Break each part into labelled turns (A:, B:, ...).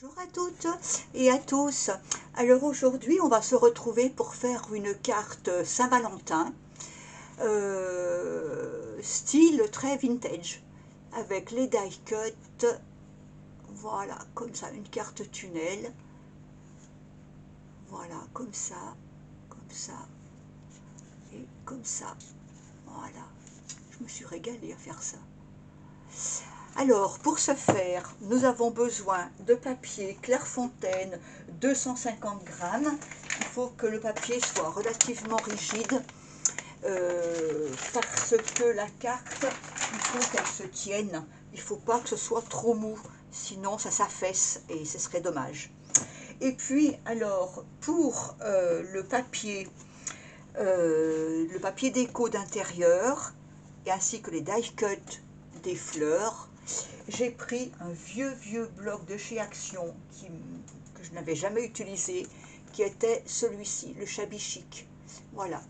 A: Bonjour à toutes et à tous. Alors aujourd'hui, on va se retrouver pour faire une carte Saint-Valentin, style très vintage, avec les die cut. Voilà, comme ça, une carte tunnel. Voilà, comme ça et comme ça. Voilà, je me suis régalée à faire ça. Alors, pour ce faire, nous avons besoin de papier Clairefontaine 250 grammes. Il faut que le papier soit relativement rigide parce que la carte, il faut qu'elle se tienne. Il ne faut pas que ce soit trop mou, sinon ça s'affaisse et ce serait dommage. Et puis, alors, pour le papier déco d'intérieur, et ainsi que les die cut des fleurs, j'ai pris un vieux bloc de chez Action que je n'avais jamais utilisé, qui était celui-ci, le Shabby Chic. Voilà,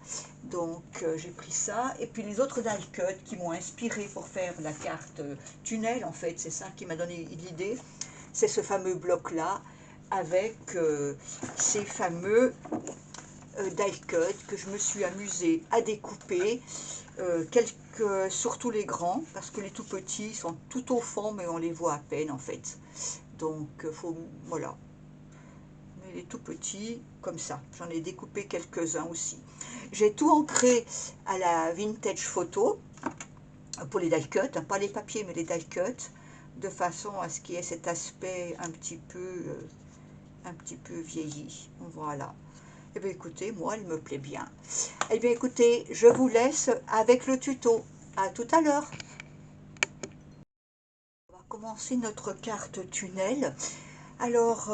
A: donc j'ai pris ça, et puis les autres die cut qui m'ont inspiré pour faire la carte tunnel, en fait, c'est ça qui m'a donné l'idée, c'est ce fameux bloc-là, avec ces fameux die cut que je me suis amusée à découper, surtout les grands, parce que les tout petits sont tout au fond, mais on les voit à peine en fait. Donc voilà, mais les tout petits comme ça, j'en ai découpé quelques-uns aussi. J'ai tout ancré à la vintage photo pour les die cut, hein, pas les papiers mais les die cut, de façon à ce qu'il y ait cet aspect un petit peu vieilli. Voilà. Eh bien écoutez, moi elle me plaît bien. Eh bien écoutez, je vous laisse avec le tuto. À tout à l'heure. On va commencer notre carte tunnel. Alors,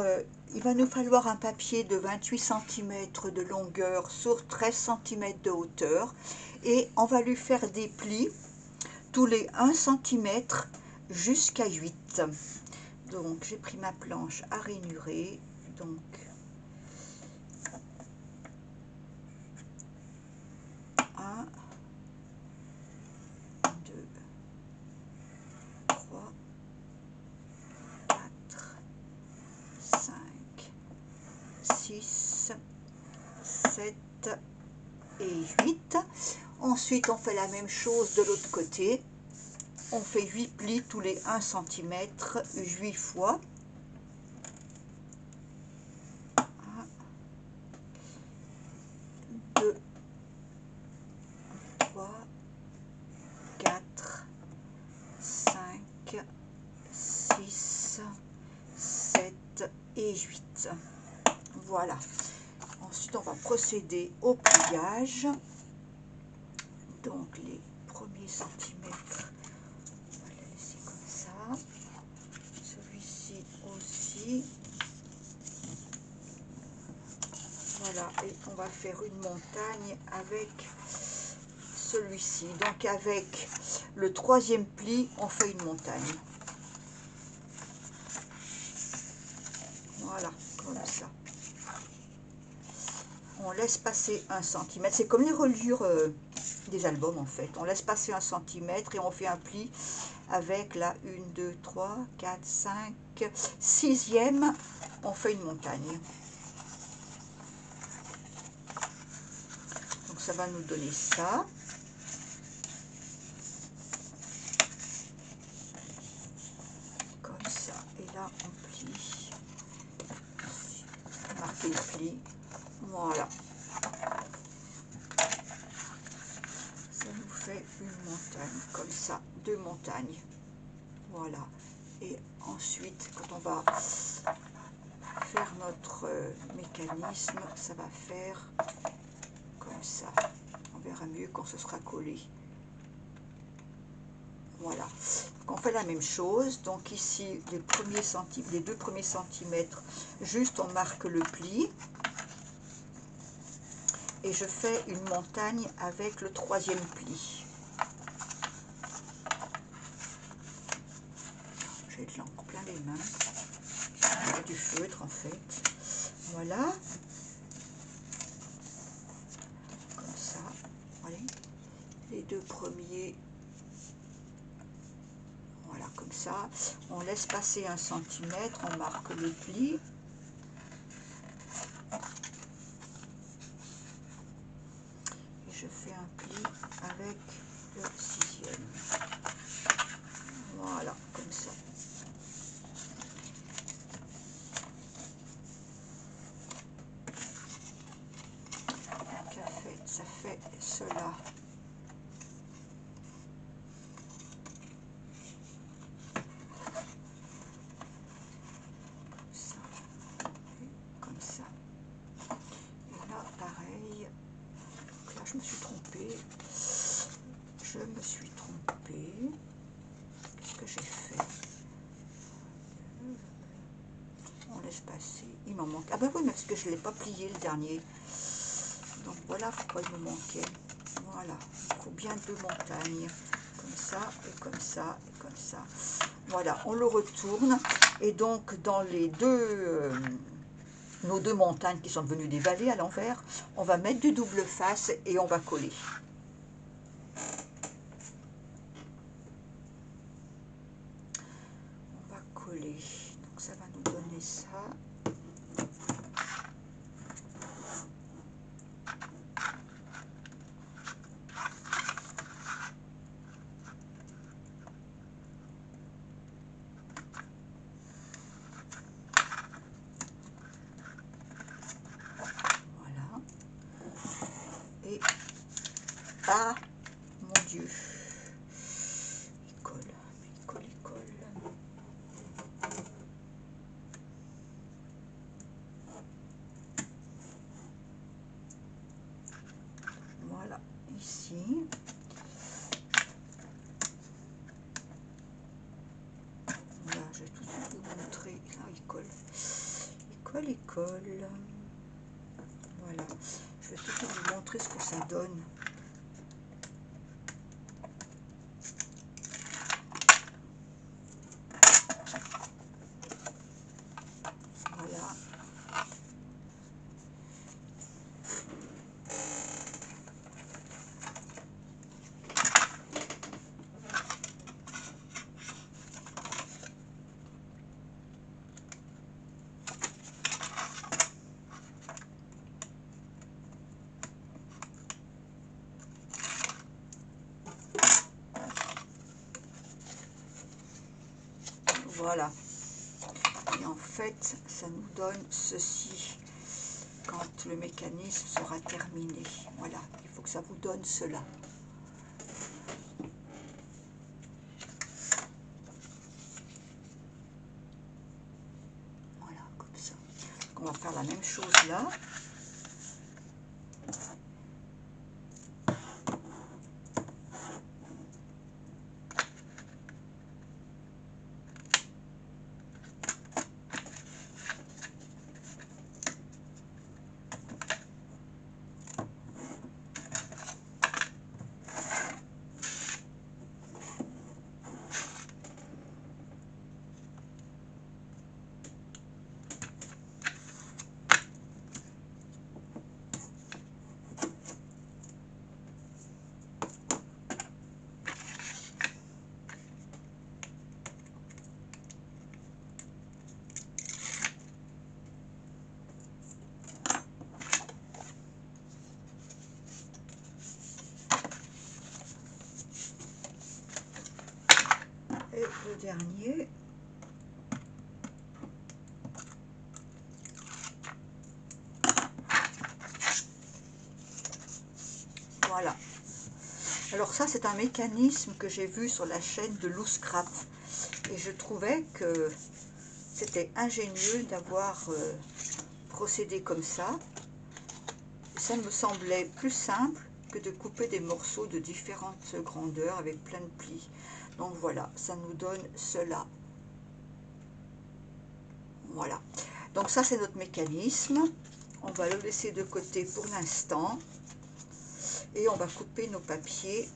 A: il va nous falloir un papier de 28 cm de longueur sur 13 cm de hauteur. Et on va lui faire des plis tous les 1 cm jusqu'à 8. Donc, j'ai pris ma planche à ranurer. Donc, 1, 2, 3, 4, 5, 6, 7 et 8. Ensuite, on fait la même chose de l'autre côté. On fait 8 plis tous les 1 cm, 8 fois. 1, 2, 3, 4, 5, 6, 7 et 8. Voilà. Ensuite, on va procéder au pliage. Donc, les premiers centimètres, on va les laisser comme ça. Celui-ci aussi. Voilà, et on va faire une montagne avec celui-ci. Donc, avec le troisième pli, on fait une montagne. Voilà, comme ça. On laisse passer 1 cm. C'est comme les reliures des albums en fait. On laisse passer 1 cm et on fait un pli avec la 1, 2, 3, 4, 5, 6e. On fait une montagne. Donc ça va nous donner ça. Comme ça. Et là on plie. Marquer le pli. Voilà. Ça nous fait une montagne, comme ça, 2 montagnes. Voilà. Et ensuite, quand on va faire notre mécanisme, ça va faire comme ça. On verra mieux quand ce sera collé. Voilà. Donc on fait la même chose. Donc ici, les 2 premiers centimètres, juste on marque le pli. Et je fais une montagne avec le 3e pli. J'ai de l'encre plein les mains. J'ai du feutre en fait. Voilà. Comme ça. Allez. Les 2 premiers. Voilà, comme ça, on laisse passer 1 centimètre, on marque le pli. Et je fais un pli avec le 6e. Voilà, comme ça. Ça fait cela. Comme ça. Et là, pareil. Donc là, je me suis trompée. Qu'est-ce que j'ai fait? On laisse passer. Il m'en manque. Ah ben oui, mais parce que je ne l'ai pas plié le dernier. Donc voilà pourquoi il me manquait. Voilà. Il faut bien 2 montagnes. Comme ça, et comme ça, et comme ça. Voilà, on le retourne. Et donc, dans les nos 2 montagnes qui sont devenues des vallées à l'envers, on va mettre du double face et on va coller. On va coller. Donc ça va nous donner ça. Voilà. Et ah, mon Dieu. Il colle. Voilà, ici. Là, je vais tout de suite vous montrer. Ah, il colle. Il colle. Voilà. Je vais tout de suite vous montrer ce que ça donne. Voilà. Voilà. Et en fait, ça nous donne ceci quand le mécanisme sera terminé. Voilà, il faut que ça vous donne cela. Voilà, comme ça. Donc on va faire la même chose là. Et le dernier. Voilà. Alors ça, c'est un mécanisme que j'ai vu sur la chaîne de Loose Scrap. Et je trouvais que c'était ingénieux d'avoir procédé comme ça. Ça me semblait plus simple que de couper des morceaux de différentes grandeurs avec plein de plis. Donc voilà, ça nous donne cela. Voilà. Donc ça, c'est notre mécanisme. On va le laisser de côté pour l'instant. Et on va couper nos papiers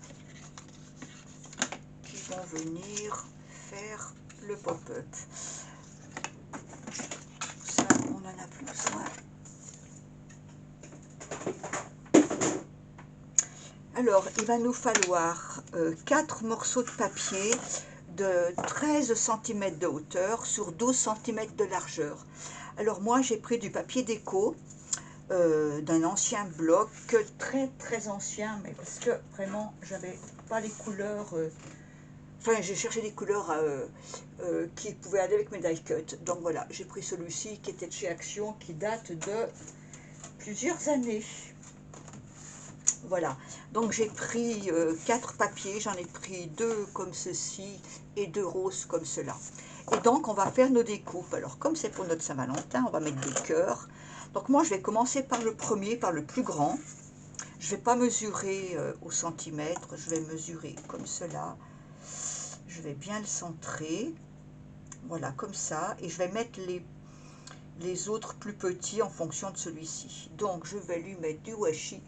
A: qui vont venir faire le pop-up. Ça, on n'en a plus besoin. Alors, il va nous falloir 4 morceaux de papier de 13 cm de hauteur sur 12 cm de largeur. Alors moi j'ai pris du papier déco d'un ancien bloc, très ancien, mais parce que vraiment j'avais pas les couleurs, enfin j'ai cherché des couleurs qui pouvaient aller avec mes die cut. Donc voilà, j'ai pris celui-ci qui était de chez Action, qui date de plusieurs années. Voilà, donc j'ai pris 4 papiers, j'en ai pris 2 comme ceci et 2 roses comme cela. Et donc on va faire nos découpes. Alors comme c'est pour notre Saint-Valentin, on va mettre des cœurs. Donc moi je vais commencer par le premier, par le plus grand. Je ne vais pas mesurer au centimètre, je vais mesurer comme cela. Je vais bien le centrer, voilà comme ça. Et je vais mettre les autres plus petits en fonction de celui-ci. Donc je vais lui mettre du washi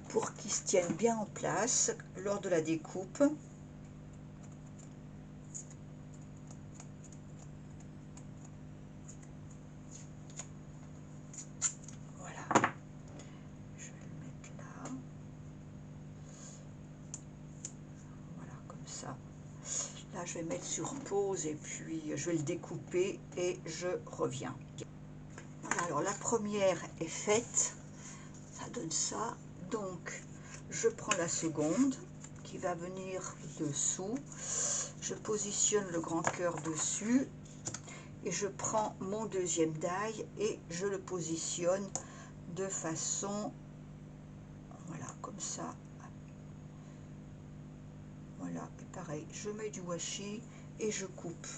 A: pour qu'il se tienne bien en place lors de la découpe. Voilà, je vais le mettre là. Voilà, comme ça. Là, je vais mettre sur pause et puis je vais le découper et je reviens. Voilà, alors la première est faite, ça donne ça. Donc, je prends la seconde qui va venir dessous. Je positionne le grand cœur dessus et je prends mon deuxième die et je le positionne de façon, voilà, comme ça. Voilà, et pareil, je mets du washi et je coupe.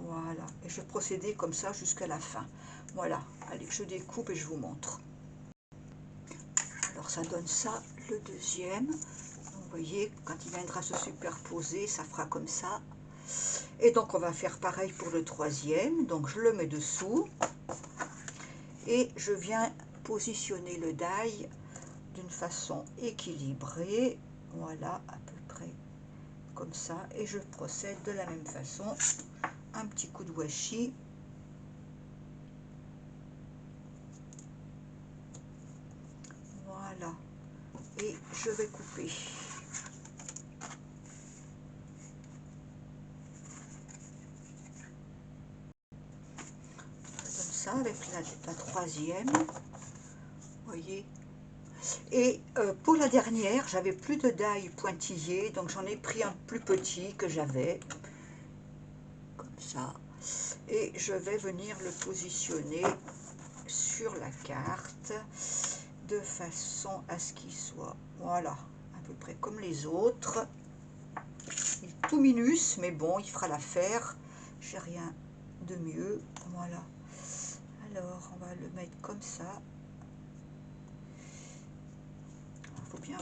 A: Voilà, et je procédais comme ça jusqu'à la fin. Voilà, allez, je découpe et je vous montre. Alors ça donne ça, le deuxième. Vous voyez, quand il viendra se superposer, ça fera comme ça. Et donc on va faire pareil pour le troisième. Donc je le mets dessous. Et je viens positionner le die d'une façon équilibrée. Voilà, à peu près comme ça. Et je procède de la même façon. Un petit coup de washi. Voilà. Et je vais couper. Comme ça, avec la troisième. Vous voyez. Et pour la dernière, j'avais plus de die pointillé, donc j'en ai pris un plus petit que j'avais. Comme ça. Et je vais venir le positionner sur la carte de façon à ce qu'il soit, voilà, à peu près comme les autres. Il est tout minus, mais bon, il fera l'affaire. J'ai rien de mieux. Voilà. Alors, on va le mettre comme ça. Il faut bien...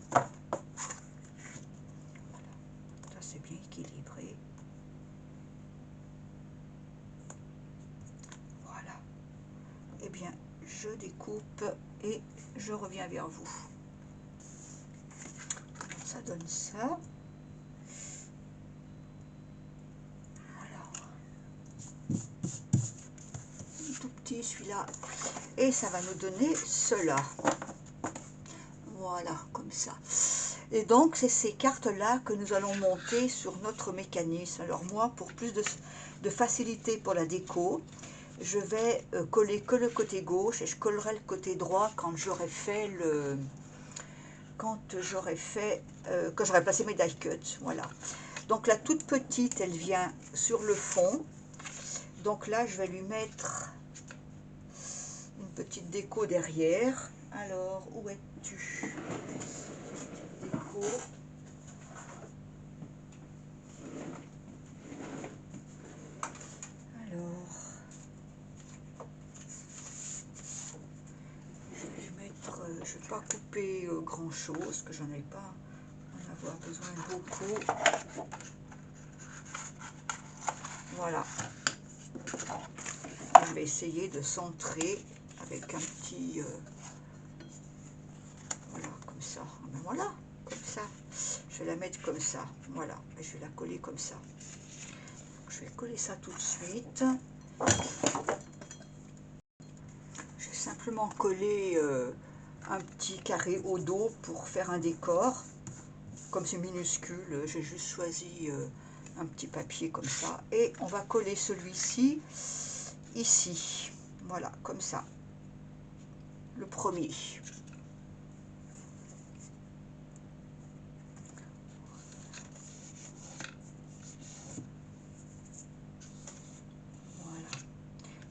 A: Voilà. Ça, c'est bien équilibré. Voilà. Eh bien, je découpe et je reviens vers vous. Ça donne ça. Tout petit celui-là, et ça va nous donner cela. Voilà, comme ça. Et donc c'est ces cartes là que nous allons monter sur notre mécanisme. Alors moi, pour plus de facilité pour la déco, je vais coller que le côté gauche et je collerai le côté droit quand j'aurai fait le quand j'aurai placé mes die cuts. Voilà, donc la toute petite, elle vient sur le fond. Donc là je vais lui mettre une petite déco derrière. Alors, où es-tu? Déco. Alors, je vais lui mettre, je ne vais pas couper grand chose, que j'en ai pas en avoir besoin beaucoup. Voilà. Je vais essayer de centrer avec un petit... voilà, comme ça. Ben voilà, comme ça. Je vais la mettre comme ça. Voilà. Et je vais la coller comme ça. Donc, je vais coller ça tout de suite. simplement coller un petit carré au dos pour faire un décor. Comme c'est minuscule, j'ai juste choisi un petit papier comme ça. Et on va coller celui-ci ici. Voilà, comme ça. Le premier. Voilà.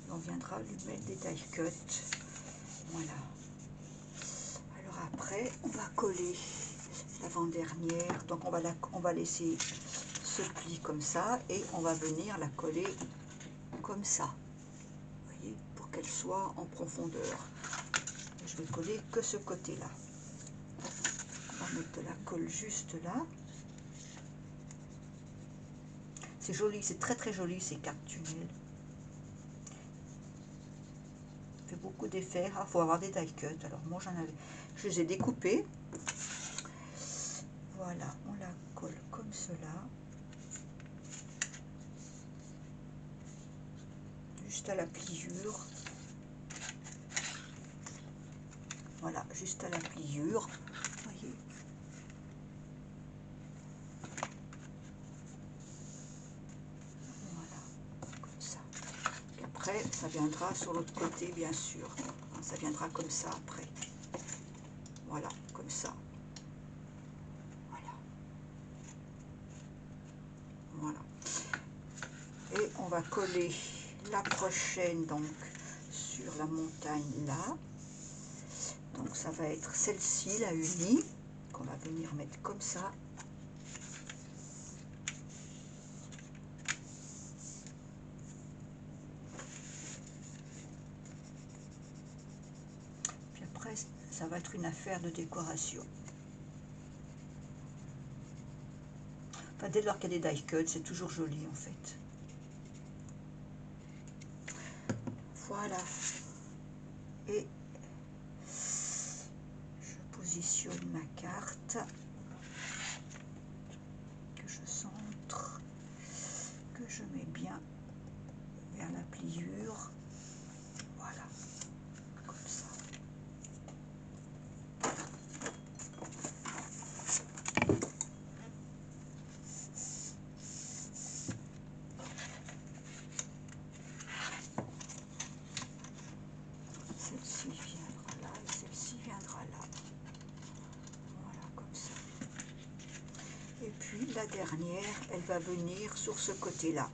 A: Et on viendra lui mettre des die cuts. Voilà. Alors après, on va coller l'avant-dernière. Donc on va laisser ce pli comme ça et on va venir la coller comme ça. Vous voyez, pour qu'elle soit en profondeur. Je vais coller que ce côté-là. On va mettre de la colle juste là. C'est joli, c'est très très joli ces cartes tunnels. Ça fait beaucoup d'effets. Ah, faut avoir des die cuts. Alors moi j'en avais, je les ai découpés. Voilà, on la colle comme cela. Juste à la pliure. Voilà, juste à la pliure. Vous voyez. Voilà, comme ça. Et après, ça viendra sur l'autre côté, bien sûr. Ça viendra comme ça après. Voilà, comme ça. Voilà. Voilà. Et on va coller la prochaine donc sur la montagne là. Donc ça va être celle-ci, la unie, qu'on va venir mettre comme ça. Puis après, ça va être une affaire de décoration. Enfin, dès lors qu'il y a des die cuts, c'est toujours joli en fait. Voilà. Et je positionne ma carte, que je centre, que je mets bien vers la pliure. Voilà, comme ça. Celle-ci viendra là et celle-ci viendra là. Voilà, comme ça. Et puis la dernière, elle va venir sur ce côté-là.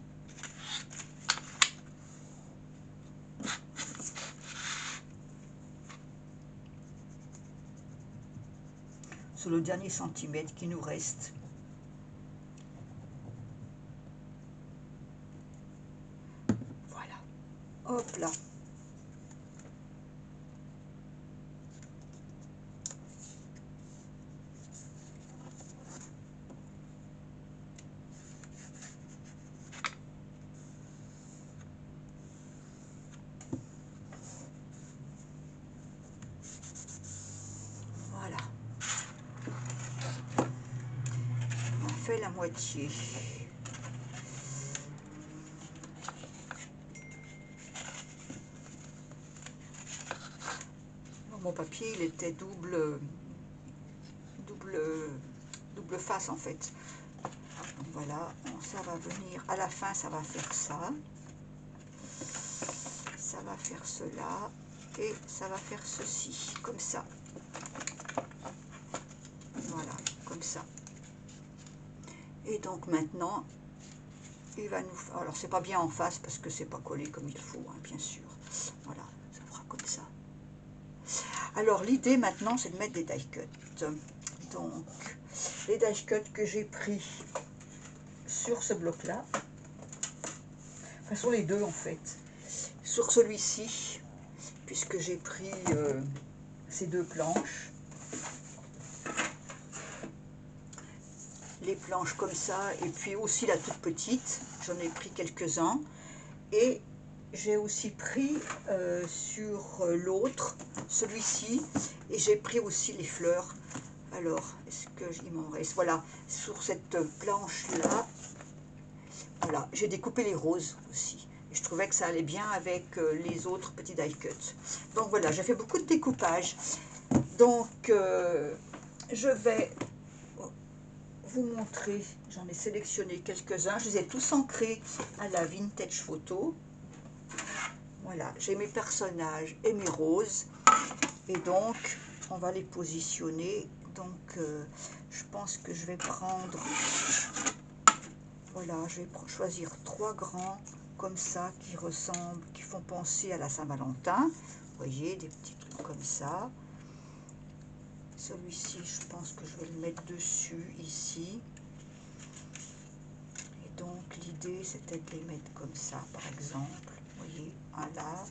A: Sur le dernier centimètre qui nous reste. Voilà. Hop là. Voilà. On fait la moitié. Mon papier, il était double face en fait. Donc voilà, ça va venir à la fin, ça va faire ça, ça va faire cela et ça va faire ceci, comme ça. Voilà, comme ça. Et donc maintenant, il va nous... Alors c'est pas bien en face parce que c'est pas collé comme il faut, hein, bien sûr. Voilà, ça fera comme ça. Alors l'idée maintenant, c'est de mettre des die cuts. Donc les die cuts que j'ai pris sur ce bloc-là, enfin sur les deux en fait, sur celui-ci, puisque j'ai pris ces deux planches, les planches comme ça, et puis aussi la toute petite, j'en ai pris quelques-uns, et j'ai aussi pris sur l'autre, celui-ci, et j'ai pris aussi les fleurs. Alors, est-ce qu'il m'en reste? Voilà, sur cette planche-là, voilà, j'ai découpé les roses aussi. je trouvais que ça allait bien avec les autres petits die cuts. Donc voilà, j'ai fait beaucoup de découpage. Donc je vais vous montrer, j'en ai sélectionné quelques-uns, je les ai tous ancrés à la vintage photo. Voilà, j'ai mes personnages et mes roses, et donc on va les positionner. Donc je pense que je vais prendre, voilà, je vais choisir 3 grands comme ça qui ressemblent, qui font penser à la Saint-Valentin. Vous voyez, des petits trucs comme ça. Celui-ci, je pense que je vais le mettre dessus ici. Et donc l'idée c'était de les mettre comme ça, par exemple. Vous voyez, un là.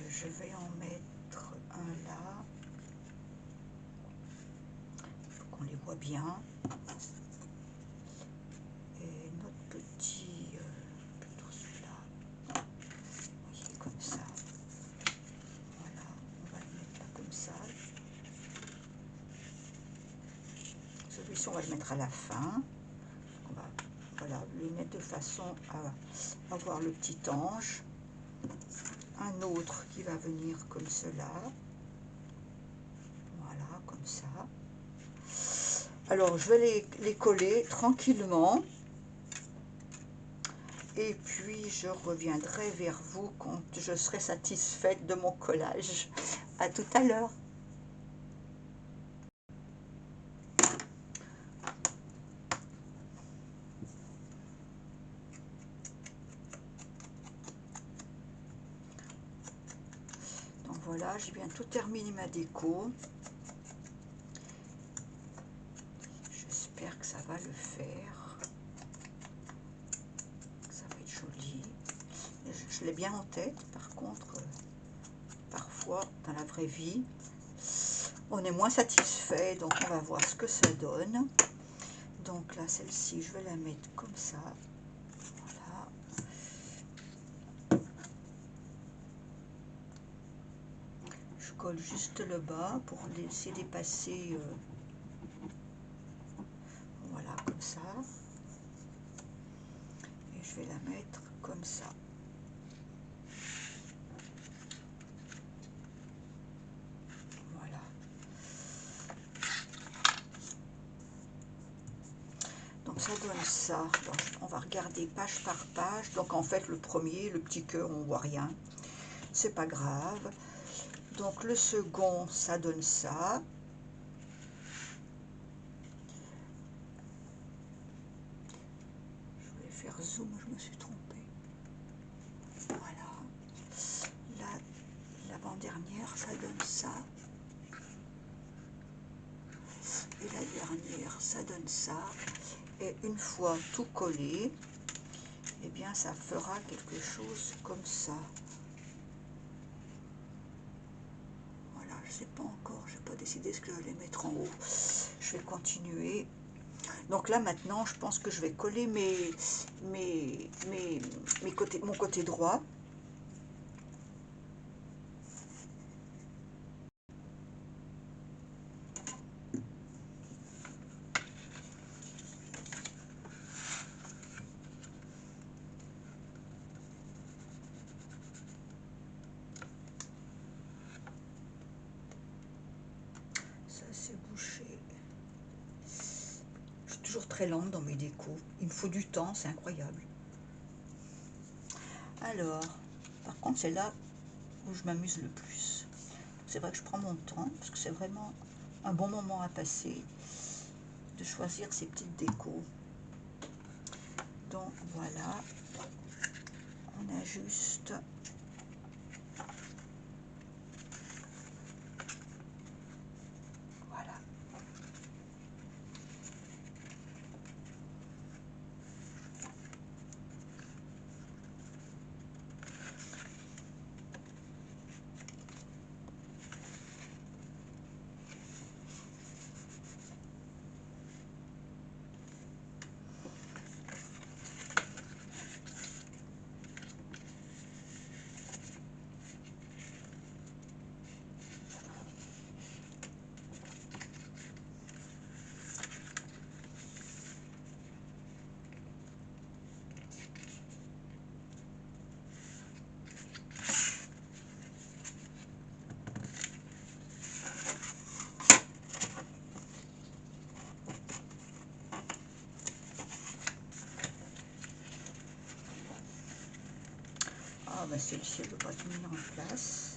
A: Je vais en mettre un là. Il faut qu'on les voit bien. Et notre petit, plutôt celui-là. Vous voyez, comme ça. Voilà, on va le mettre là comme ça. Celui-ci, on va le mettre à la fin. On va, voilà, le mettre de façon à avoir le petit ange. Un autre qui va venir comme cela. Voilà, comme ça. Alors, je vais les coller tranquillement. Et puis, je reviendrai vers vous quand je serai satisfaite de mon collage. À tout à l'heure. Donc voilà, j'ai bientôt terminé ma déco. J'espère que ça va le faire. Que ça va être joli. Je l'ai bien en tête, par contre, parfois, dans la vraie vie, on est moins satisfait, donc on va voir ce que ça donne. Donc là, celle-ci, je vais la mettre comme ça. Voilà. Je colle juste le bas pour laisser dépasser. Voilà, comme ça. Et je vais la mettre comme ça. Voilà. Donc ça donne ça. Donc, on va regarder page par page. Donc en fait, le premier, le petit cœur, on voit rien. C'est pas grave. Donc le second, ça donne ça. Je voulais faire zoom, je me suis trompée. Voilà. L'avant-dernière, ça donne ça. Et la dernière, ça donne ça. Et une fois tout collé, eh bien ça fera quelque chose comme ça. Voilà, je sais pas encore, je n'ai pas décidé ce que je vais mettre en haut. Je vais continuer. Donc là maintenant, je pense que je vais coller mon côté droit. Ça c'est bouché. Je suis toujours très lente dans mes décos. Il me faut du temps, c'est incroyable. Alors, par contre c'est là où je m'amuse le plus. C'est vrai que je prends mon temps, parce que c'est vraiment un bon moment à passer, de choisir ces petites décos. Donc voilà, on ajuste. Voilà. ben celle-ci, elle ne veut pas tenir en place.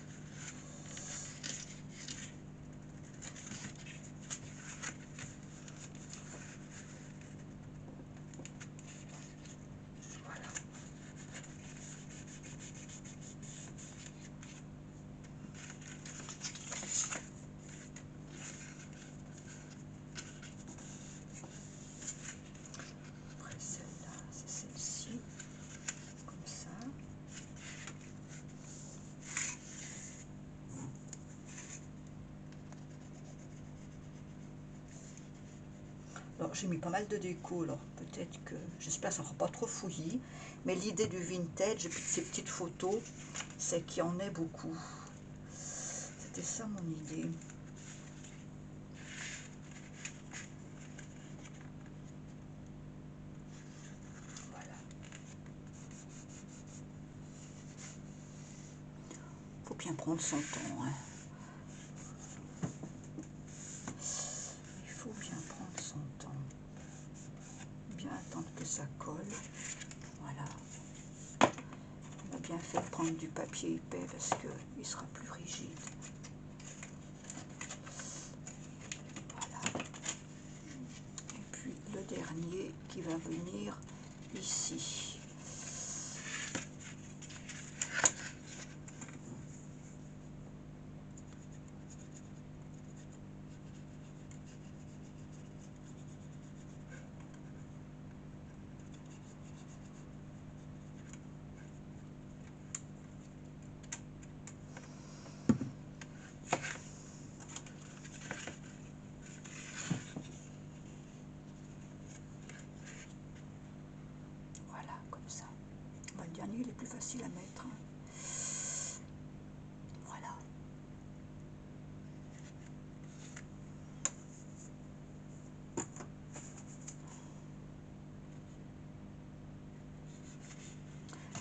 A: Alors j'ai mis pas mal de déco, alors peut-être que, j'espère que ça ne sera pas trop fouillis, mais l'idée du vintage et puis de ces petites photos, c'est qu'il y en ait beaucoup. C'était ça mon idée. Voilà. Faut bien prendre son temps, hein. Il faut bien prendre son temps. Bien attendre que ça colle. Voilà. On a bien fait de prendre du papier épais parce qu'il sera plus rigide. Voilà. Et puis le dernier qui va venir ici. Le dernier, il est plus facile à mettre. Voilà.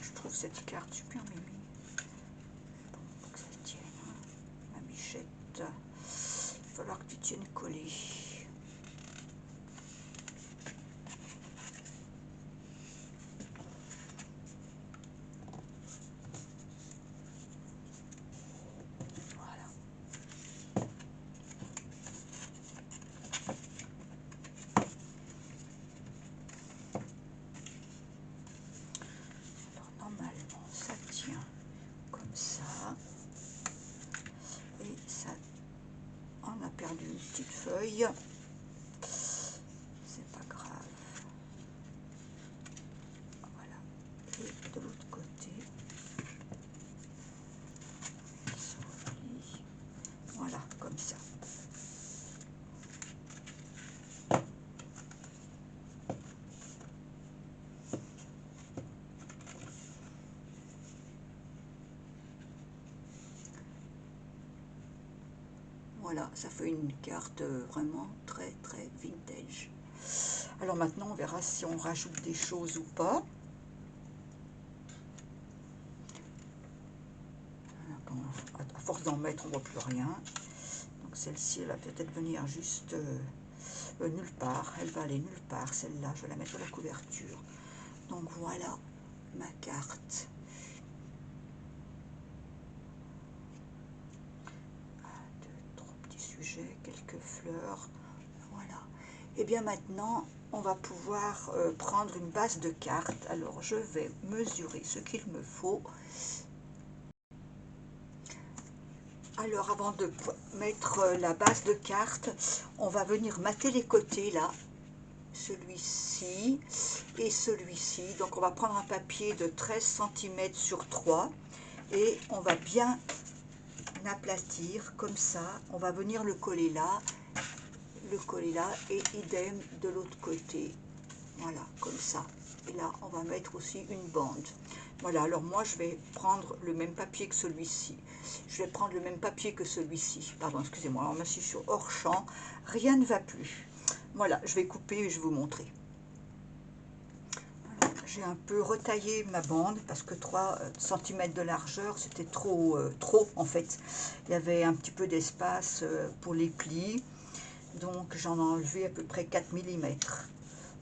A: Je trouve cette carte super mimi. Bon, faut que ça tienne. Hein. Ma bichette. Il va falloir que tu tiennes collé. Perdu une petite feuille, c'est pas grave. Voilà, et de l'autre côté, voilà, comme ça. Voilà, ça fait une carte vraiment très très vintage. Alors maintenant, on verra si on rajoute des choses ou pas. À force d'en mettre, on ne voit plus rien. Donc celle-ci, elle va peut-être venir juste nulle part. Elle va aller nulle part, celle-là. Je vais la mettre sur la couverture. Donc voilà ma carte. Quelques fleurs, voilà. Et bien maintenant on va pouvoir prendre une base de carte. Alors je vais mesurer ce qu'il me faut. Alors avant de mettre la base de carte, on va venir mater les côtés là, celui-ci et celui-ci. Donc on va prendre un papier de 13 cm sur 3 et on va bien aplatir comme ça. On va venir le coller là et idem de l'autre côté, voilà, comme ça. Et là on va mettre aussi une bande. Voilà, alors moi je vais prendre le même papier que celui-ci, pardon, excusez-moi, on m'a suis sur hors champ, rien ne va plus. Voilà, je vais couper et je vais vous montrer. J'ai un peu retaillé ma bande parce que 3 cm de largeur, c'était trop en fait. Il y avait un petit peu d'espace pour les plis. Donc j'en ai enlevé à peu près 4 mm.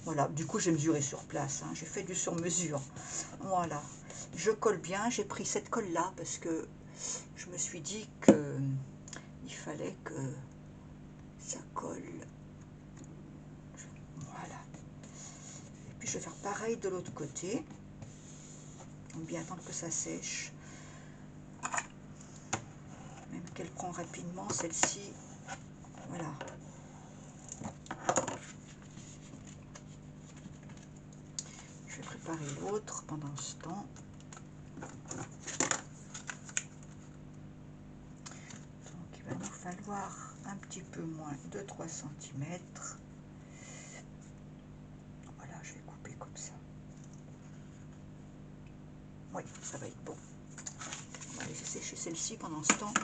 A: Voilà, du coup j'ai mesuré sur place, hein. J'ai fait du sur mesure. Voilà. je colle bien. J'ai pris cette colle là parce que je me suis dit que il fallait que ça colle. Voilà. Et puis je vais faire pareil de l'autre côté. On va bien attendre que ça sèche. Même qu'elle prend rapidement celle-ci. Voilà. Je vais préparer l'autre pendant ce temps. Donc il va nous falloir un petit peu moins de 3 cm. Voilà, je vais couper comme ça. Oui, ça va être bon. On va laisser sécher celle-ci pendant ce temps.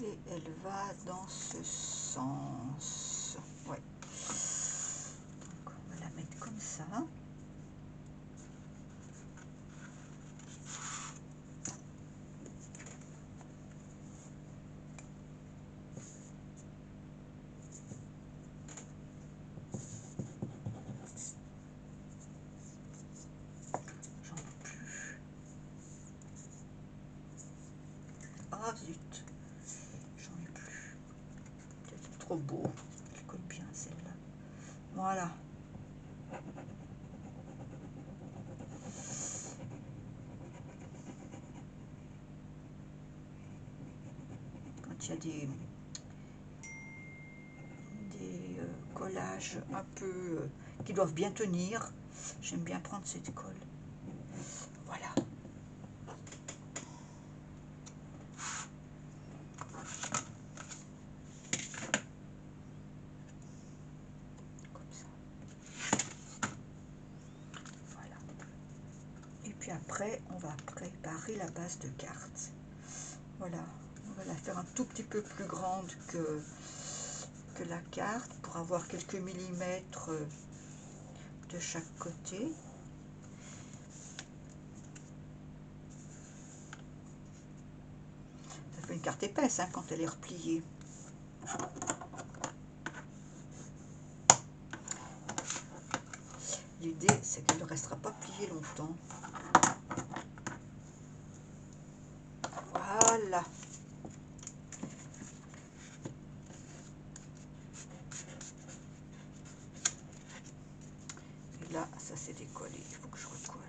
A: Et elle va dans ce sens. Ouais. Donc on va la mettre comme ça. J'en ai plus. Ah zut. J'en ai plus. Peut-être trop beau. Elle colle bien celle-là. Voilà. Quand il y a des collages un peu qui doivent bien tenir, j'aime bien prendre cette colle. Voilà. Comme ça. Voilà. Et puis après, on va préparer la base de carte. Voilà. On va la faire un tout petit peu plus grande que la carte pour avoir quelques millimètres de chaque côté. Ça fait une carte épaisse hein, quand elle est repliée. L'idée, c'est qu'elle ne restera pas pliée longtemps. Voilà. Et là, ça s'est décollé. Il faut que je recolle.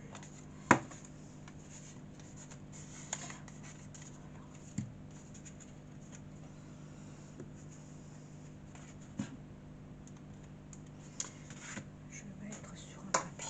A: Je vais mettre sur un papier.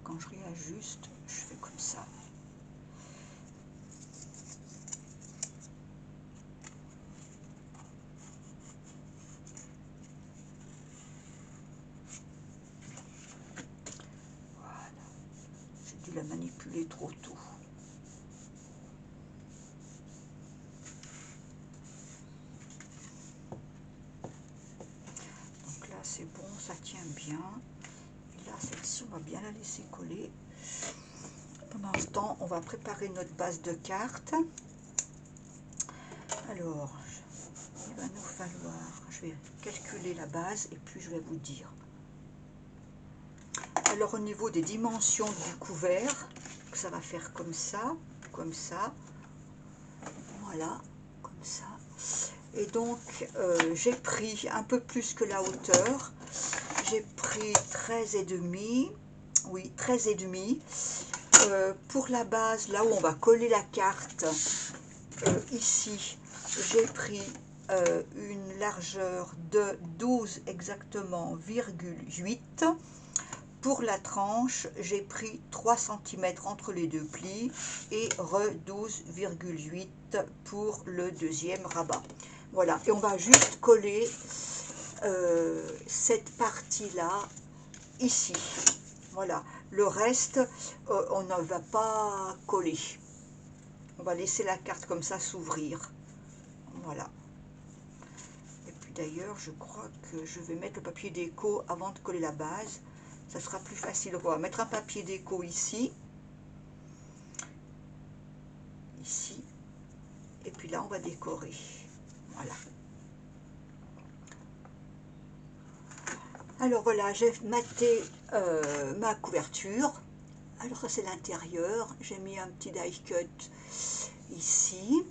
A: Quand je réajuste, je fais comme ça. Voilà. J'ai dû la manipuler trop tôt. Donc là, c'est bon, ça tient bien. Et là, celle-ci, on va bien la laisser coller. Pendant ce temps, on va préparer notre base de carte. Alors, il va nous falloir, je vais calculer la base et puis je vais vous dire. Alors au niveau des dimensions du couvert, ça va faire comme ça, voilà, comme ça. Et donc j'ai pris un peu plus que la hauteur, j'ai pris 13,5, oui 13,5. Pour la base, là où on va coller la carte, ici, j'ai pris une largeur de 12 exactement, 8. Pour la tranche, j'ai pris 3 cm entre les deux plis et re 12,8 pour le deuxième rabat. Voilà, et on va juste coller cette partie-là ici. Voilà, le reste, on ne va pas coller. On va laisser la carte comme ça s'ouvrir. Voilà. Et puis d'ailleurs, je crois que je vais mettre le papier déco avant de coller la base. Ça sera plus facile. On va mettre un papier déco ici. Ici. Et puis là, on va décorer. Voilà. Alors voilà, j'ai maté ma couverture. Alors ça c'est l'intérieur. J'ai mis un petit die cut ici.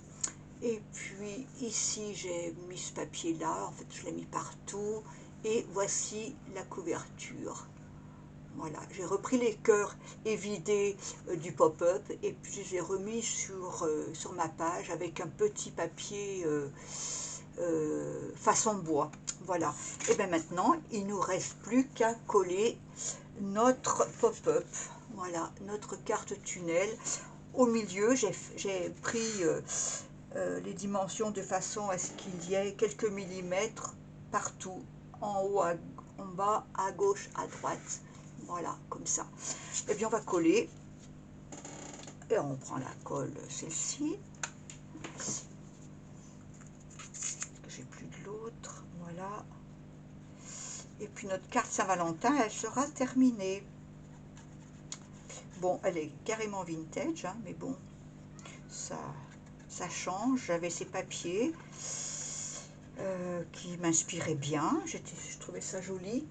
A: Et puis ici j'ai mis ce papier là. En fait je l'ai mis partout. Et voici la couverture. Voilà, j'ai repris les cœurs évidés du pop-up et puis je les ai remis sur ma page avec un petit papier façon bois. Voilà, et bien maintenant il ne nous reste plus qu'à coller notre pop-up. Voilà, notre carte tunnel. Au milieu, j'ai pris les dimensions de façon à ce qu'il y ait quelques millimètres partout, en haut, en bas, à gauche, à droite. Voilà, comme ça. Et bien on va coller. Et on prend la colle, celle-ci. J'ai plus de l'autre. Voilà. Et puis notre carte Saint-Valentin, elle sera terminée. Bon, elle est carrément vintage, hein, mais bon, ça change. J'avais ces papiers qui m'inspiraient bien. Je trouvais ça joli.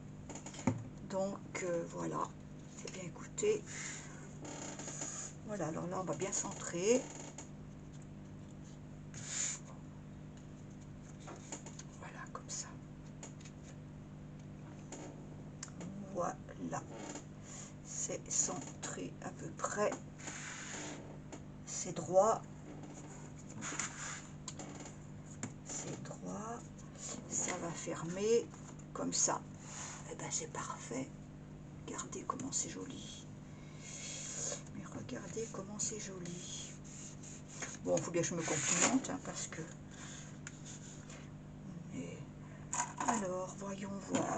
A: Donc voilà. Eh bien écoutez, voilà, alors là on va bien centrer. Voilà, comme ça. Voilà. C'est centré à peu près. C'est droit. C'est droit. Ça va fermer comme ça. Et ben c'est parfait. Regardez comment c'est joli. Mais regardez comment c'est joli. Bon, il faut bien que je me complimente, hein, parce que... Alors, voyons voir.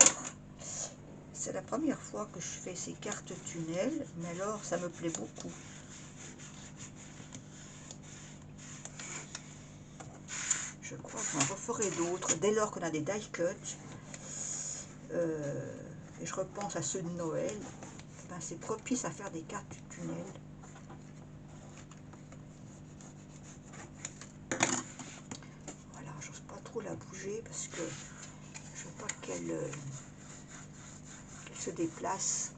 A: C'est la première fois que je fais ces cartes tunnels, mais alors ça me plaît beaucoup. Je crois que j'en referai d'autres dès lors qu'on a des die cuts. Et je repense à ceux de Noël. Ben, c'est propice à faire des cartes tunnels. Voilà, j'ose pas trop la bouger parce que je veux pas qu'elle se déplace.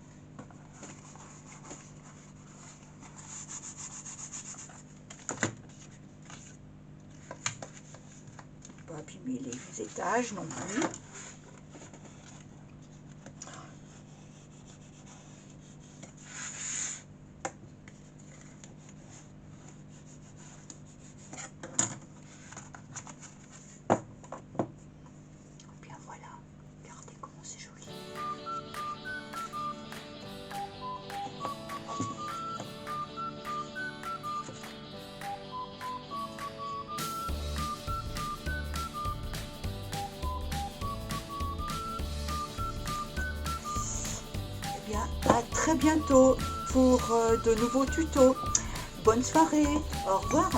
A: Pas abîmer les étages non plus. Bien voilà, regardez comment c'est joli. Eh bien, à très bientôt pour de nouveaux tutos. Bonne soirée, au revoir.